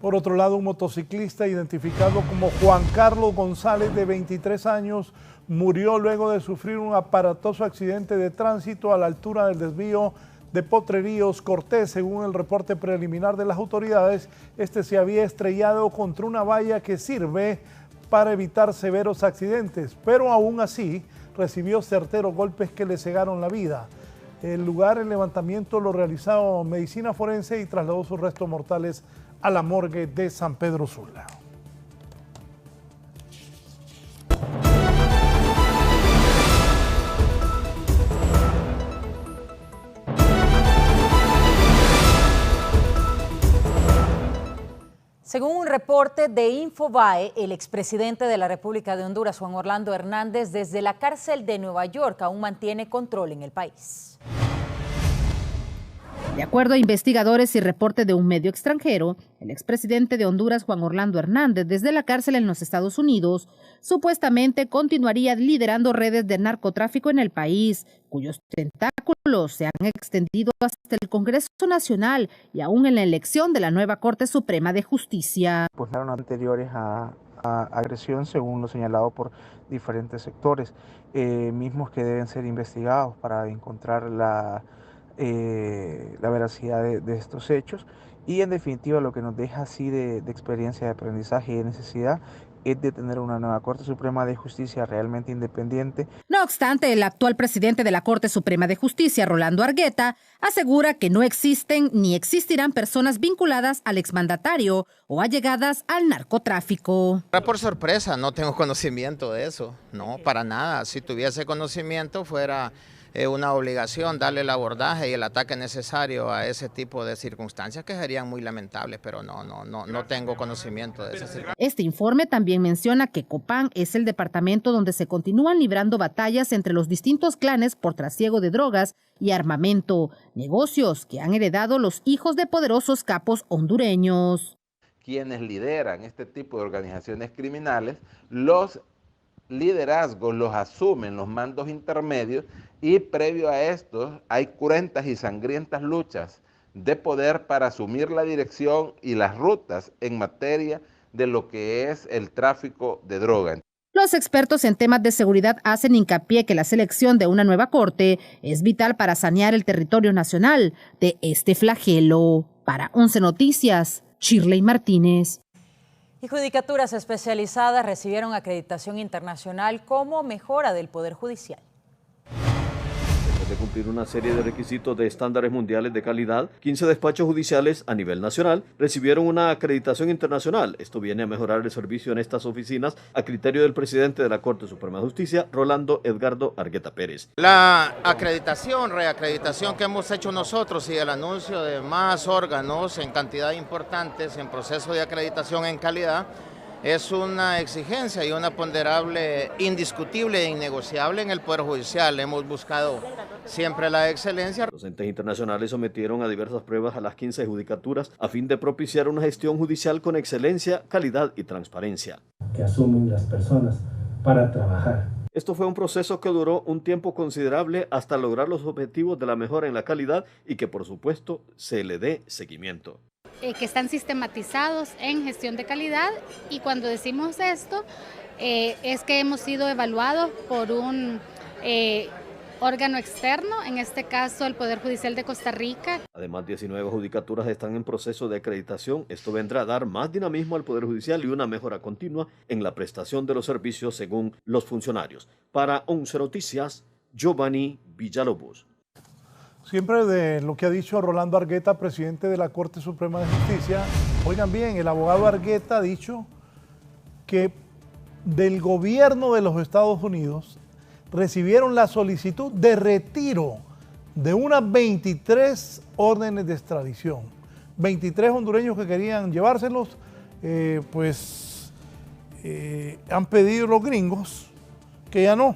Por otro lado, un motociclista identificado como Juan Carlos González, de 23 años, murió luego de sufrir un aparatoso accidente de tránsito a la altura del desvío de Potreríos Cortés. Según el reporte preliminar de las autoridades, este se había estrellado contra una valla que sirve para evitar severos accidentes, pero aún así recibió certeros golpes que le cegaron la vida. El lugar, el levantamiento lo realizó Medicina Forense y trasladó sus restos mortales a la morgue de San Pedro Sula. Según un reporte de Infobae, el expresidente de la República de Honduras, Juan Orlando Hernández, desde la cárcel de Nueva York aún mantiene control en el país. De acuerdo a investigadores y reporte de un medio extranjero, el expresidente de Honduras, Juan Orlando Hernández, desde la cárcel en los Estados Unidos, supuestamente continuaría liderando redes de narcotráfico en el país, cuyos tentáculos se han extendido hasta el Congreso Nacional y aún en la elección de la nueva Corte Suprema de Justicia. Pues eran anteriores a agresión, según lo señalado por diferentes sectores, mismos que deben ser investigados para encontrar la veracidad de estos hechos, y en definitiva lo que nos deja así de experiencia de aprendizaje y de necesidad es de tener una nueva Corte Suprema de Justicia realmente independiente. No obstante, el actual presidente de la Corte Suprema de Justicia, Rolando Argueta, asegura que no existen ni existirán personas vinculadas al exmandatario o allegadas al narcotráfico. Por sorpresa, no tengo conocimiento de eso, no, para nada. Si tuviese conocimiento fuera una obligación darle el abordaje y el ataque necesario a ese tipo de circunstancias que serían muy lamentables, pero no tengo conocimiento de esas circunstancias. Este informe también menciona que Copán es el departamento donde se continúan librando batallas entre los distintos clanes por trasiego de drogas y armamento, negocios que han heredado los hijos de poderosos capos hondureños. Quienes lideran este tipo de organizaciones criminales, los liderazgos los asumen los mandos intermedios, y previo a esto hay cruentas y sangrientas luchas de poder para asumir la dirección y las rutas en materia de lo que es el tráfico de droga. Los expertos en temas de seguridad hacen hincapié que la selección de una nueva corte es vital para sanear el territorio nacional de este flagelo. Para 11 Noticias, Shirley Martínez. Y judicaturas especializadas recibieron acreditación internacional como mejora del Poder Judicial. De cumplir una serie de requisitos de estándares mundiales de calidad, 15 despachos judiciales a nivel nacional recibieron una acreditación internacional. Esto viene a mejorar el servicio en estas oficinas a criterio del presidente de la Corte Suprema de Justicia, Rolando Edgardo Argueta Pérez. La reacreditación que hemos hecho nosotros y el anuncio de más órganos en cantidad importantes en proceso de acreditación en calidad es una exigencia y una ponderable, indiscutible e innegociable en el Poder Judicial. Hemos buscado siempre la excelencia. Los entes internacionales sometieron a diversas pruebas a las 15 judicaturas a fin de propiciar una gestión judicial con excelencia, calidad y transparencia. Que asumen las personas para trabajar. Esto fue un proceso que duró un tiempo considerable hasta lograr los objetivos de la mejora en la calidad y que por supuesto se le dé seguimiento. Que están sistematizados en gestión de calidad, y cuando decimos esto es que hemos sido evaluados por un órgano externo, en este caso el Poder Judicial de Costa Rica. Además, 19 judicaturas están en proceso de acreditación. Esto vendrá a dar más dinamismo al Poder Judicial y una mejora continua en la prestación de los servicios según los funcionarios. Para 11 Noticias, Giovanni Villalobos. Siempre de lo que ha dicho Rolando Argueta, presidente de la Corte Suprema de Justicia. Oigan bien, el abogado Argueta ha dicho que del gobierno de los Estados Unidos recibieron la solicitud de retiro de unas 23 órdenes de extradición. 23 hondureños que querían llevárselos, han pedido los gringos que ya no.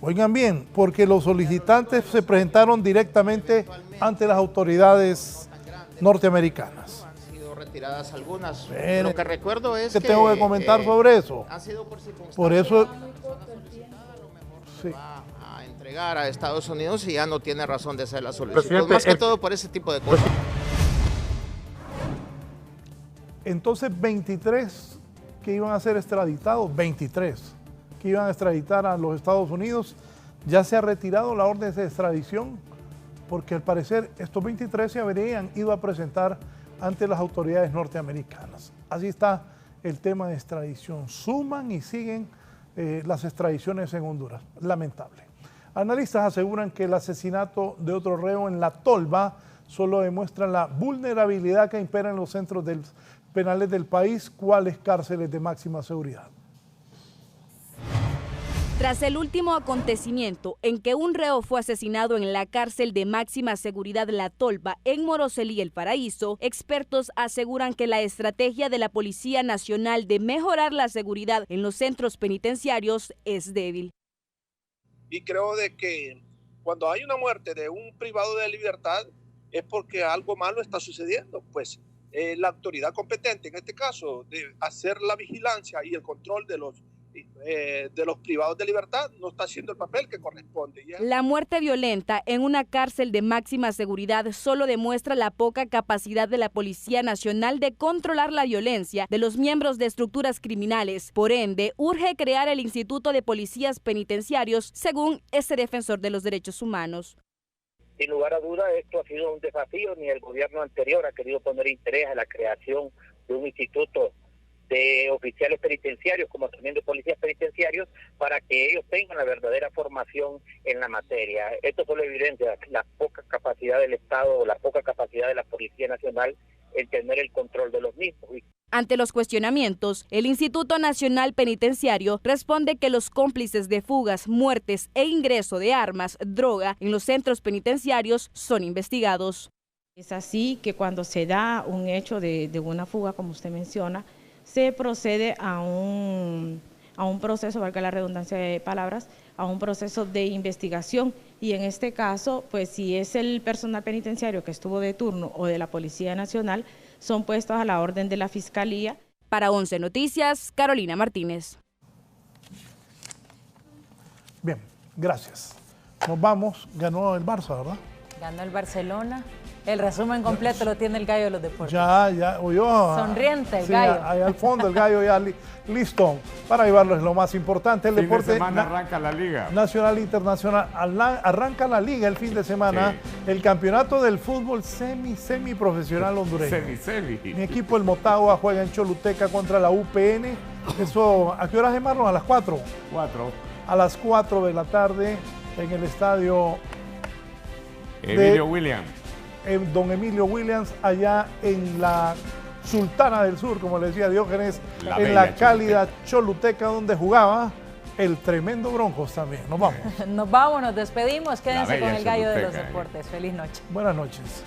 Oigan bien, porque los solicitantes se presentaron directamente ante las autoridades norteamericanas. Han sido retiradas algunas. Lo que recuerdo es que tengo que comentar sobre eso. Han sido por circunstancias. Por eso sí. Va a entregar a Estados Unidos y ya no tiene razón de ser la solicitud. Más que todo por ese tipo de cosas. Entonces 23 que iban a ser extraditados, 23 que iban a extraditar a los Estados Unidos, ya se ha retirado la orden de extradición porque al parecer estos 23 se habrían ido a presentar ante las autoridades norteamericanas. Así está el tema de extradición. Suman y siguen las extradiciones en Honduras. Lamentable. Analistas aseguran que el asesinato de otro reo en La Tolva solo demuestra la vulnerabilidad que impera en los centros penales del país, cuáles cárceles de máxima seguridad. Tras el último acontecimiento en que un reo fue asesinado en la cárcel de máxima seguridad La Tolva en Moroselí, El Paraíso, expertos aseguran que la estrategia de la Policía Nacional de mejorar la seguridad en los centros penitenciarios es débil. Y creo de que cuando hay una muerte de un privado de libertad es porque algo malo está sucediendo, pues la autoridad competente, en este caso, de hacer la vigilancia y el control de los privados de libertad, no está haciendo el papel que corresponde. La muerte violenta en una cárcel de máxima seguridad solo demuestra la poca capacidad de la Policía Nacional de controlar la violencia de los miembros de estructuras criminales. Por ende, urge crear el Instituto de Policías Penitenciarios, según este defensor de los derechos humanos. Sin lugar a duda, esto ha sido un desafío. Ni el gobierno anterior ha querido poner interés en la creación de un instituto de oficiales penitenciarios, como también de policías penitenciarios, para que ellos tengan la verdadera formación en la materia. Esto solo evidencia la poca capacidad del Estado o la poca capacidad de la Policía Nacional en tener el control de los mismos. Ante los cuestionamientos, el Instituto Nacional Penitenciario responde que los cómplices de fugas, muertes e ingreso de armas, droga en los centros penitenciarios son investigados. Es así que cuando se da un hecho de una fuga, como usted menciona, se procede a un proceso, valga la redundancia de palabras, a un proceso de investigación, y en este caso, pues si es el personal penitenciario que estuvo de turno o de la Policía Nacional, son puestos a la orden de la Fiscalía. Para 11 Noticias, Carolina Martínez. Bien, gracias. Nos vamos, ganó el Barça, ¿verdad? Ganó el Barcelona. El resumen completo lo tiene el gallo de los deportes. Ya, oyó. Sonriente el sí, gallo. Ahí al fondo el gallo ya listo para llevarles lo más importante. El deporte. Fin de semana arranca la liga. Nacional e internacional. Arranca la liga el fin de semana. Sí. El campeonato del fútbol semi-profesional hondureño. Semi. Mi equipo, el Motagua, juega en Choluteca contra la UPN. Eso, ¿a qué horas es, Marlon? A las 4. 4. A las 4 de la tarde en el estadio Emilio Williams. Don Emilio Williams, allá en la Sultana del Sur, como le decía Diógenes, en la cálida Choluteca, donde jugaba el tremendo Broncos también. Nos vamos. Nos vamos, nos despedimos. Quédense con el gallo de los deportes. Feliz noche. Buenas noches.